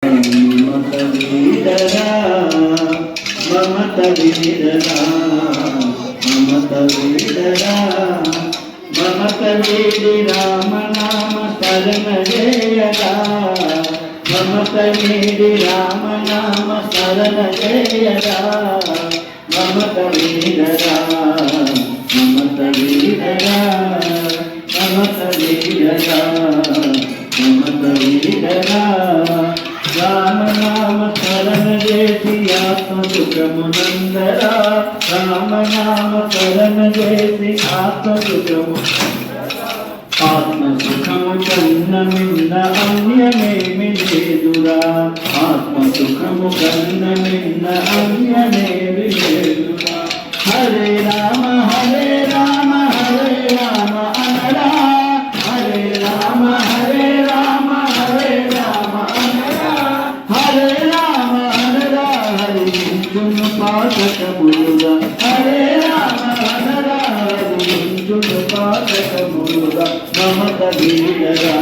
మమత వీడరా మమత వీడరా మమత వీడరా మమత వీడి రామనామ శరణ జయరా మమత వీడి రామనామ శరణ జయరా మమత వీడరా మమత వీడరా మమత వీడరా మమత వీడరా రామనామ శరణ చేసి ఆత్మ సుఖమునందరా రామనామ శరణ చేసి ఆత్మ సుఖము ఆత్మ సుఖము కన్న మిన్న అన్యమేమి లేదురా ఆత్మ సుఖము కన్న మిన్న అన్యమేమి లేదురా హరే రామ హరే రామ హరే రామ అనరా హరే రామ హరే రామ హరే రామ అనరా హరే రామ అనరా హరించును పాఠకములుగా హరే రామ అనరా హరించును పాఠకములుగా మమత వీడరా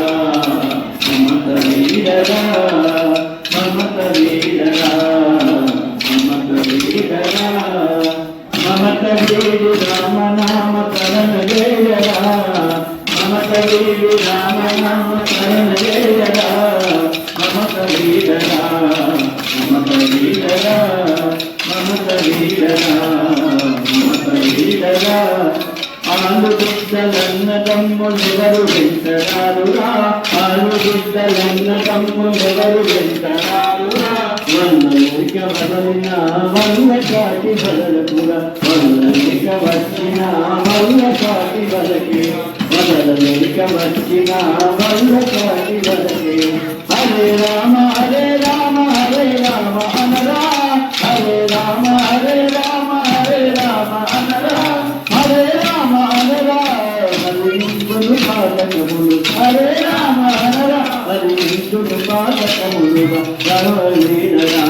మమత వీడరా మమత వీడరా మమత వీడరా మమత వీడు రామనామ శరణ జయరా మమత వీడు రామనామ శరణ జయరా మమత వీడరా మమత వీడరా మమత వీడరా మమత వీడరా ఆలు బిడ్డలన్న తమ్ముడెవరు వెంటరారురా ఆలు బిడ్డలన్న తమ్ముడెవరు వెంటరారురా వల్లలిక వదలిన వల్ల కాటి బదలకురా వల్లలిక వచ్చిన వల్ల కాటి బదకి వదలలిక వచ్చిన వల్ల కాటి బదకి హరే రామ హరే రామ హరే రామ అనరా హరే రామ హరే రామ హరే రామ అనరా హరే రామ అనరా హరించును పాదకములు హరే రామ అనరా హరించును పాదకములుగా వీడరా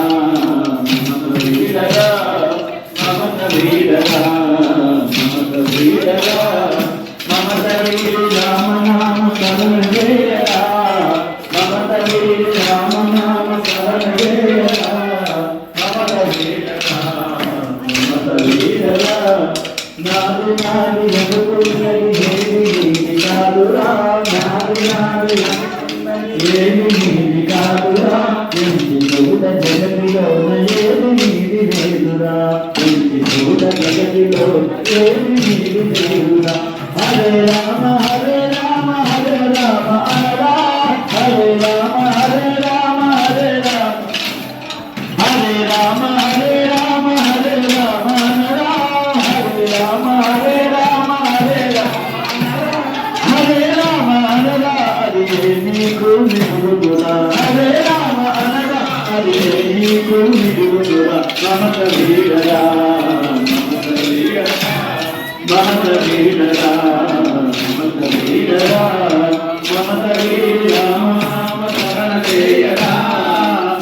మమత వీడరా మమత వీడరా మమత వీడరా మమత వీడి రామనామ శరణ జయరా మమత వీడి రామనామ శరణ జయరా మమత వీడరా మమత వీడరా నాది నాది అనుకున్నది ఏది కాదురా నాది నాది ఏమి నీది కాదురా ఇంటి చూడ జగతిలోన ఏది నీది లేదురా ఇంటి చూడ జగతిలోన ఏది నీది లేదురా హరే రామ హరే రామ హరే రామ అనరా హరే రామ హరే రామ హరే రామ హరే రామ హరే రామ హరే రామ అనరా హరే రామ హరే రామ హరే రామ హరే రామ అనరా అది నీకు నిలుగురా హరే రామ అనరా అది నీకు నిలుగురా మమత వీడరా మమత వీడరా మమత వీడరా మమత వీడరా మమత వీడి రామనామ శరణ జయరా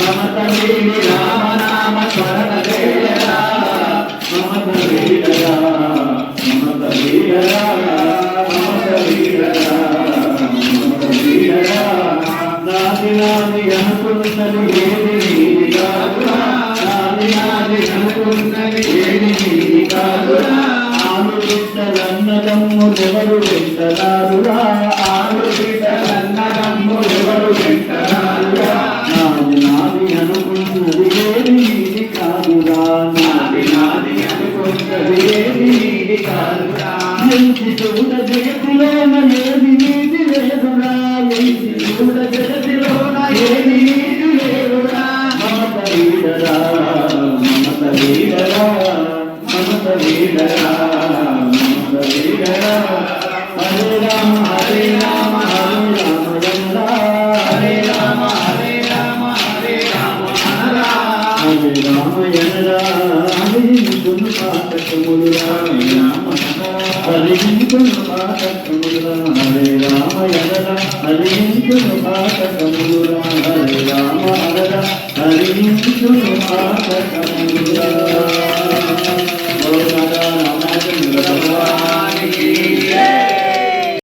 మమత వీడి రామనామ శరణ జయరా మమత వీడరా మమత వీడరా మమత వీడరా మమత వీడరా నాది నాది అనుకున్నది ఏది నీది కాదురా నాది నాది అనుకున్నది ఏది నీది కాదురా ఆలు బిడ్డలన్న తమ్ముడెవరు వెంటరారురా ఆలు బిడ్డలన్న తమ్ముడెవరు వెంటరారురా నాది నాది అనుకున్నది ఏది నీది కాదురా నాది నాది అనుకున్నది ఏది నీది కాదురా ఎంచి చూడ జగతిలోన ఏది నీది లేదురా ఎంచి చూడ జగతిలోన ఏది నీది లేదురా మమత వీడరా మమత వీడరా మమత వీడరా మమత వీడరా హరే రామ హరే రామ హరే రామ హరే రామ హరే రామ హరే రామ అనరా హరే రామ ఎనరా హరించును పాఠకములురా హరించును పాఠకములురా హరే రామ ఎనరా హరించును పాఠకములురా హరే రామ అనరా హరించును పాఠకములు